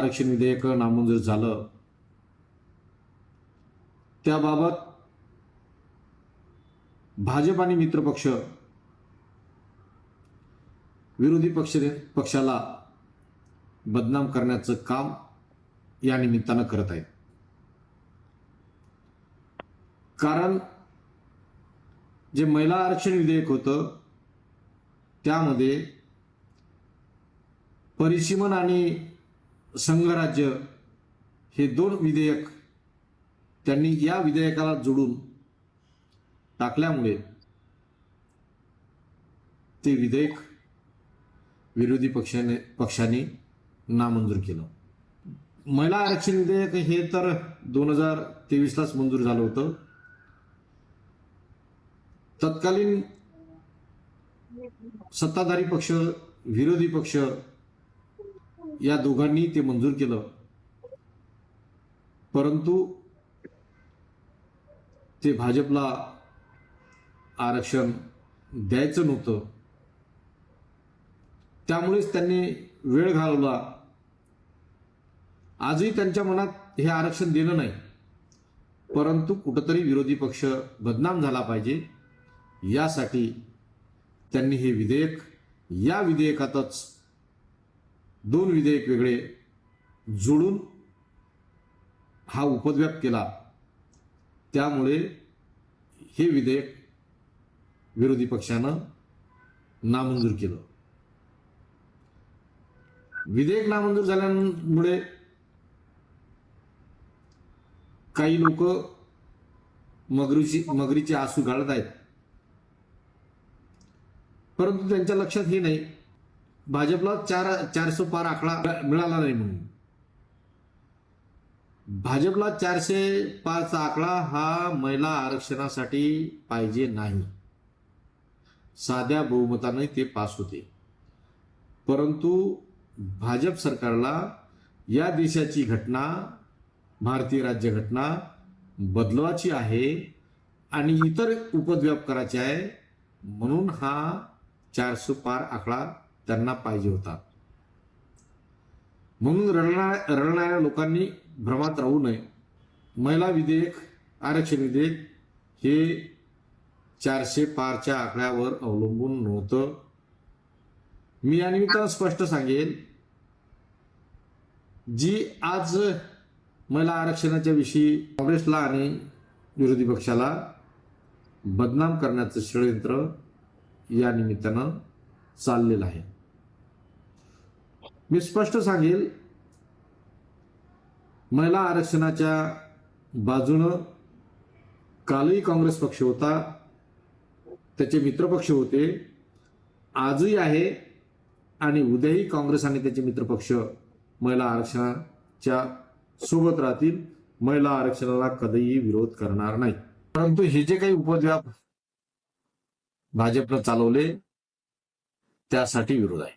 आरक्षण विधेयक नामंजूर झालं त्याबाबत भाजप आणि मित्रपक्ष विरोधी पक्षाला बदनाम करण्याचं काम या निमित्तानं करत आहेत. कारण जे महिला आरक्षण विधेयक होतं त्यामध्ये परिसीमन आणि संघराज्य हे दोन विधेयक त्यांनी या विधेयकाला जोडून टाकल्यामुळे ते विधेयक विरोधी पक्षाने नामंजूर केलं. महिला आरक्षण विधेयक हे तर 2023लाच मंजूर झालं होतं. तत्कालीन सत्ताधारी पक्ष विरोधी पक्ष या दोघांनी ते मंजूर केलं, परंतु ते भाजपला आरक्षण द्यायचं नव्हतं. त्यामुळेच त्यांनी वेळ घालवला. आजही त्यांच्या मनात हे आरक्षण देणं नाही, परंतु कुठंतरी विरोधी पक्ष बदनाम झाला पाहिजे यासाठी त्यांनी हे विधेयक या विधेयकातच दोन विधेयक वेगळे जोडून हा उपद्व्याप केला. त्यामुळे हे विधेयक विरोधी पक्षानं नामंजूर केलं. विधेयक नामंजूर झाल्यामुळे काही लोक मगरीचे आसू गाळत आहेत, परंतु त्यांच्या लक्षात हे नाही भाजपला 400 पार आकडा मिळाला नाही म्हणून. भाजपला 405चा आकडा हा महिला आरक्षणासाठी पाहिजे नाही. साध्या बहुमताने ते पास होते, परंतु भाजप सरकारला या देशाची घटना भारतीय राज्यघटना बदलवायची आहे आणि इतर उपद्व्याप करायचे आहे, म्हणून हा 400 पार आकडा त्यांना पाहिजे होता. म्हणून रडणाऱ्या लोकांनी भ्रमात राहू नये. महिला विधेयक आरक्षण विधेयक हे 400 पारच्या आकड्यावर अवलंबून नव्हतं. मी या निमित्तानं स्पष्ट सांगेल, जी आज महिला आरक्षणाच्या विषयी काँग्रेसला आणि विरोधी पक्षाला बदनाम करण्याचं षडयंत्र या निमित्तानं चाललेलं आहे. मी स्पष्ट सांगेल, महिला आरक्षणाच्या बाजूनं कालही काँग्रेस पक्ष होता, त्याचे मित्रपक्ष होते, आजही आहे आणि उद्याही काँग्रेस आणि त्याचे मित्रपक्ष महिला आरक्षणाच्या सोबत राहतील. महिला आरक्षणाला कधीही विरोध करणार नाही. परंतु हे जे काही उपद्व्याप भाजपनं चालवले त्यासाठी विरोध आहे.